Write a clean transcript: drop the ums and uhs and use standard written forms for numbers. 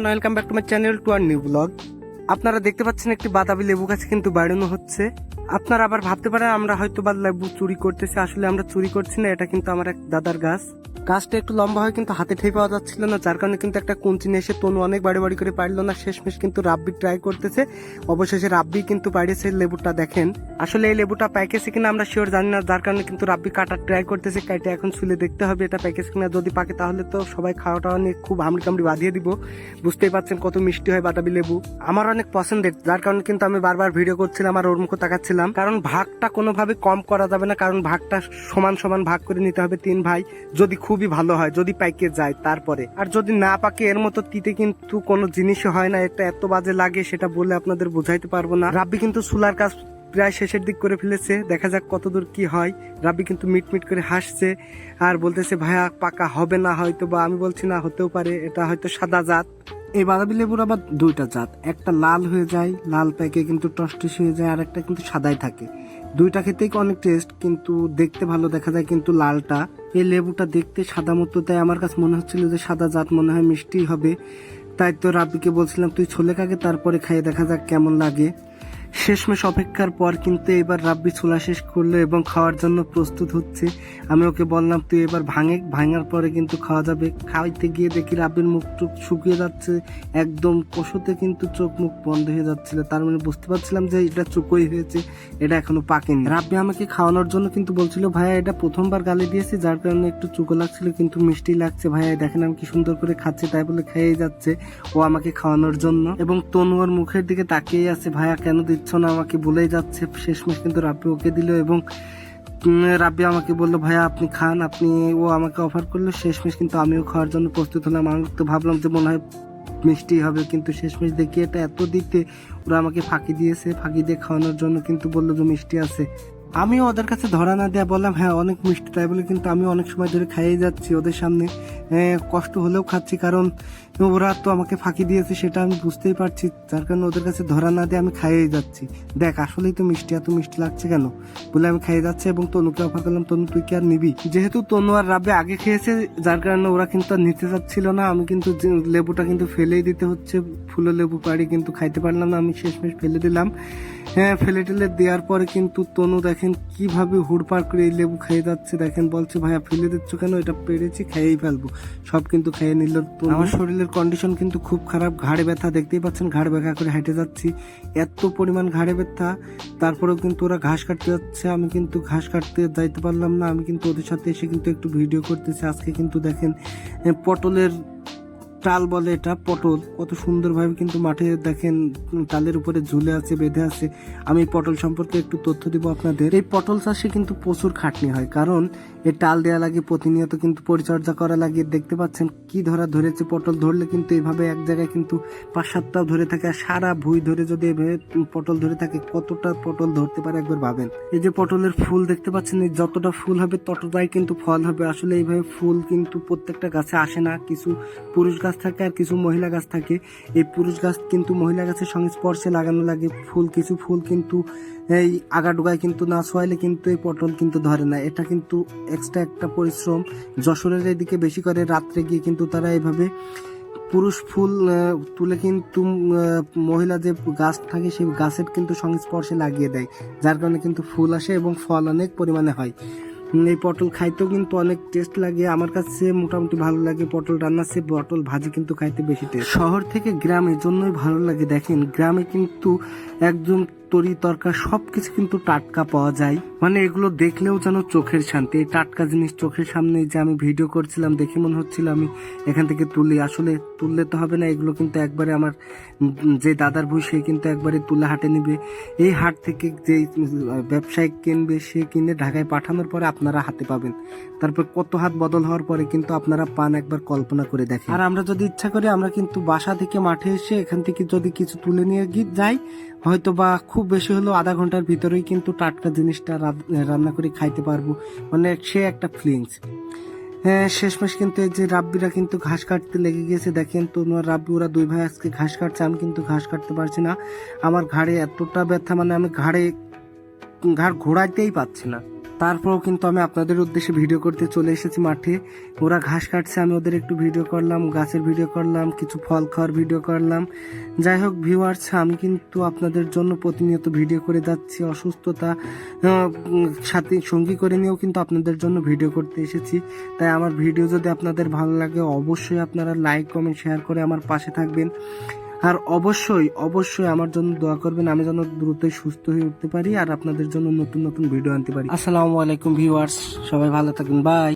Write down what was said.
Welcome back to my channel to our new blog. আপনারা দেখতে পাচ্ছেন একটি বাতাবি লেবু গাছ কিন্তু বাড়ানো হচ্ছে। আপনারা আবার ভাবতে পারেন আমরা হয়তো বা লেবু চুরি করতেছি, আসলে আমরা চুরি করছি না, এটা কিন্তু আমার এক দাদার গাছ। গাছটা একটু লম্বা হয় কিন্তু হাতে ঠেই পাওয়া যাচ্ছিল না, যার কারণে কিন্তু একটা কুঞ্চি নিয়ে এসে তনু অনেক বাড়ি বাড়ি করে পারলো না, শেষমেশ কিন্তু রাব্বি ট্রাই করতেছে। অবশেষে রাব্বি কিন্তু পাড়িয়েছে লেবুটা। দেখেন আসলে এই লেবুটা প্যাকেছে কিনা আমরা শিওর জানি না, যার কারণে কিন্তু রাব্বি কাটার ট্রাই করতেছে। কাইটা এখন ছুলে দেখতে হবে এটা প্যাকেজ কিনা, যদি পাকে তাহলে তো সবাই খাওয়া টাওয়া নিয়ে খুব হামড়ি কামড়ি বাঁধিয়ে দিব। বুঝতেই পারছেন কত মিষ্টি হয় বাতাবি লেবু, আমার অনেক পছন্দের, যার কারণে কিন্তু আমি বারবার ভিডিও করছিলাম আর ওর মুখে তাকাচ্ছিলাম। কারণ ভাগটা কোনোভাবে কম করা যাবে না, কারণ ভাগটা সমান সমান ভাগ করে নিতে হবে তিন ভাই, যদি খুবই ভালো হয়, যদি পাইকে যায় তারপরে। আর যদি না পাকে এর মতো তিতে কিন্তু কোনো জিনিসই হয় না, এটা এত বাজে লাগে সেটা বলে আপনাদের বোঝাইতে পারবো না। রাব্বি কিন্তু চুলার কাজ প্রায় শেষের দিক করে ফেলেছে, দেখা যাক কতদূর কি হয়। রাব্বি কিন্তু মিট করে হাসছে আর বলতেছে ভাইয়া পাকা হবে না হয়তো, বা আমি বলছি না হতেও পারে, এটা হয়তো সাদা জাত। এই বাতাবি লেবুর আবার দুইটা জাত, একটা লাল হয়ে যায়, লাল প্যাকে কিন্তু টসটস হয়ে যায়, আর একটা কিন্তু সাদাই থাকে। দুইটা খেতেই অনেক টেস্ট, কিন্তু দেখতে ভালো দেখা যায় কিন্তু লালটা। এই লেবুটা দেখতে সাদা মতো, তাই আমার কাছে মনে হচ্ছিল যে সাদা জাত মনে হয় মিষ্টি হবে। তাই তো রাব্বিকে বলছিলাম তুই ছোলে খাগে তারপরে খাইয়ে দেখা যাক কেমন লাগে। শেষমেশ অপেক্ষার পর কিন্তু এবার রাব্বি ছোলা শেষ করলো এবং খাওয়ার জন্য প্রস্তুত হচ্ছে। আমি ওকে বললাম তুই এবার ভাঙার পরে কিন্তু খাওয়া যাবে। খাইতে গিয়ে দেখি রাব্বির মুখ টুক শুকিয়ে যাচ্ছে, একদম কষতে কিন্তু চোখ মুখ বন্ধ হয়ে যাচ্ছিল, তার মানে বুঝতে পারছিলাম যে এটা চুকোই হয়েছে, এটা এখনো পাকেনি। রাব্বি আমাকে খাওয়ানোর জন্য কিন্তু বলছিল ভাইয়া এটা প্রথমবার গালে দিয়েছি, যার কারণে একটু চুকো লাগছিল কিন্তু মিষ্টি লাগছে, ভাইয়া দেখেন আমি কি সুন্দর করে খাচ্ছি, তাই বলে খেয়েই যাচ্ছে ও আমাকে খাওয়ানোর জন্য। এবং তনু ওর মুখের দিকে তাকিয়ে আছে, ভাইয়া কেন দিচ্ছ না আমাকে বলেই যাচ্ছে। শেষমেশ কিন্তু রাব্বি ওকে দিল এবং রাব্বি আমাকে বললো ভাইয়া আপনি খান, ও আমাকে অফার করলো। শেষমেশ কিন্তু আমিও খাওয়ার জন্য প্রস্তুত হলাম। আমি তো ভাবলাম যে মনে হয় মিষ্টি হবে, কিন্তু শেষমেশ দেখি এটা এত দিতে ওরা আমাকে ফাঁকি দিয়েছে, ফাঁকি দিয়ে খাওয়ানোর জন্য কিন্তু বললো যে মিষ্টি আছে। আমিও ওদের কাছে ধরা না দেয়া বললাম হ্যাঁ অনেক মিষ্টি, তাই বলে কিন্তু আমি অনেক সময় ধরে খাইয়ে যাচ্ছি ওদের সামনে, কষ্ট হলেও খাচ্ছি, কারণ ওরা তো আমাকে ফাঁকি দিয়েছে সেটা আমি বুঝতেই পারছি, যার কারণে ওদের কাছে ধরা না দিয়ে আমি খাইয়ে যাচ্ছি। দেখ আসলেই তো মিষ্টি, এত মিষ্টি লাগছে কেন বলে আমি খাইয়ে যাচ্ছি। এবং তনুকে অফার করলাম তনু তুই কি আর নিবি, যেহেতু তনু আর রাব্বি আগে খেয়েছে যার কারণে ওরা কিন্তু আর নিতে চাচ্ছিল না। আমি কিন্তু লেবুটা কিন্তু ফেলেই দিতে হচ্ছে, ফুলো লেবু পাড়ি কিন্তু খাইতে পারলাম না, আমি শেষমেশ ফেলে দিলাম। হ্যাঁ ফেলে টেলে দেওয়ার পরে কিন্তু তনু দেখেন কিভাবে হুড়পাড় করে এই লেবু খেয়ে যাচ্ছে। দেখেন বলছে ভাইয়া ফেলে দিচ্ছ কেন, এটা পেরেছি খেয়েই ফেলবো, সব কিন্তু খেয়ে নিল। আমার শরীরের কন্ডিশন কিন্তু খুব খারাপ, ঘাড়ে ব্যথা, দেখতেই পাচ্ছেন ঘাড় ব্যথা করে হেঁটে যাচ্ছি, এত পরিমাণ ঘাড়ে ব্যথা। তারপরেও কিন্তু ওরা ঘাস কাটতে যাচ্ছে, আমি কিন্তু ঘাস কাটতে যাইতে পারলাম না, আমি কিন্তু ওদের সাথে এসে কিন্তু একটু ভিডিও করতেছি। আজকে কিন্তু দেখেন পটলের টাল বলে এটা, পটল কত সুন্দরভাবে কিন্তু মাঠে দেখেন টালের উপরে ঝুলে আছে, বেঁধে আছে। আমি পটল সম্পর্কে একটু তথ্য দিব আপনাদের। এই পটল চাষে কিন্তু প্রচুর খাটনি হয়, কারণ এই টাল দেওয়া লাগে, প্রতিনিয়ত কিন্তু পরিচর্যা করা লাগে। দেখতে পাচ্ছেন কি ধরেছে, পটল ধরলে কিন্তু এইভাবে এক জায়গায় কিন্তু 5-7টাও ধরে থাকে, আর সারা ভুঁই ধরে যদি এভাবে পটল ধরে থাকে কতটা পটল ধরতে পারে একবার ভাবেন। এই যে পটলের ফুল দেখতে পাচ্ছেন, এই যতটা ফুল হবে ততটাই কিন্তু ফল হবে। আসলে এইভাবে ফুল কিন্তু প্রত্যেকটা গাছে আসে না, কিছু পুরুষ গাছ থাকে আর কিছু মহিলা গাছ থাকে। এই পুরুষ গাছ কিন্তু মহিলা গাছের সংস্পর্শে লাগানো লাগে ফুল, কিছু ফুল কিন্তু এই আগাডোগায় কিন্তু না ছোঁয়াইলে কিন্তু এই পটল কিন্তু ধরে না। এটা কিন্তু এক্সট্রা একটা পরিশ্রম, যশোরের এদিকে বেশি করে রাত্রে গিয়ে কিন্তু তারা এইভাবে পুরুষ ফুল তুলে কিন্তু মহিলা যে গাছ থাকে সেই গাছের কিন্তু সংস্পর্শে লাগিয়ে দেয়, যার কারণে কিন্তু ফুল আসে এবং ফল অনেক পরিমাণে হয়। এই পটল খাইতেও কিন্তু অনেক টেস্ট লাগে, আমার কাছে মোটামুটি ভালো লাগে। পটল রান্নার চেয়ে পটল ভাজি কিন্তু খাইতে বেশি টেস্ট। শহর থেকে গ্রামের জন্যই ভালো লাগে, দেখেন গ্রামে কিন্তু একদম তরি তরকা সবকিছু কিন্তু টাটকা পাওয়া যায়, মানে এগুলো দেখলেও যেন চোখের শান্তি। এই টাটকা জিনিস চোখের সামনে যে আমি ভিডিও করছিলাম দেখে মনে হচ্ছিল আমি এখান থেকে তুলি, আসলে তুললে তো হবে না, এগুলো কিন্তু একবারে আমার যে দাদার ভুঁই সে কিন্তু একবারে তুলে হাটে নিবে। এই হাট থেকে যে ব্যবসায়িক কিনবে সে কিনে ঢাকায় পাঠানোর পরে আপনারা হাতে পাবেন, তারপর কত হাত বদল হওয়ার পরে কিন্তু আপনারা পান, একবার কল্পনা করে দেখেন। আর আমরা যদি ইচ্ছা করি আমরা কিন্তু বাসা থেকে মাঠে এসে এখান থেকে যদি কিছু তুলে নিয়ে যাই, হয়তো বা খুব বেশি হলেও আধা ঘন্টার ভিতরেই কিন্তু টাটকা জিনিসটা রান্না করে খাইতে পারবো, মানে সে একটা ফিলিংস। হ্যাঁ শেষমেশ কিন্তু এই যে রাব্বিরা কিন্তু ঘাস কাটতে লেগে গেছে, দেখেন তনু আর রাব্বি ওরা দুই ভাই আজকে ঘাস কাটছে, আমি কিন্তু ঘাস কাটতে পারছি না, আমার ঘাড়ে এতটা ব্যথা, মানে আমি ঘাড় ঘোরাইতেই পাচ্ছি না। তারপরেও কিন্তু আমি আপনাদের উদ্দেশ্যে ভিডিও করতে চলে এসেছি মাঠে। ওরা ঘাস কাটছে, আমি ওদের একটু ভিডিও করলাম, গাছের ভিডিও করলাম, কিছু ফল খাওয়ার ভিডিও করলাম। যাই হোক ভিউয়ার্স, আমি কিন্তু আপনাদের জন্য প্রতিনিয়ত ভিডিও করে যাচ্ছি। অসুস্থতা সাথে সঙ্গী করে নিয়েও কিন্তু আপনাদের জন্য ভিডিও করতে এসেছি। তাই আমার ভিডিও যদি আপনাদের ভালো লাগে অবশ্যই আপনারা লাইক কমেন্ট শেয়ার করে আমার পাশে থাকবেন। আর অবশ্যই অবশ্যই আমার জন্য দোয়া করবেন, আমি যেন দ্রুতই সুস্থ হয়ে উঠতে পারি আর আপনাদের জন্য নতুন নতুন ভিডিও আনতে পারি। আসসালামু আলাইকুম ভিউয়ার্স, সবাই ভালো থাকবেন, বাই।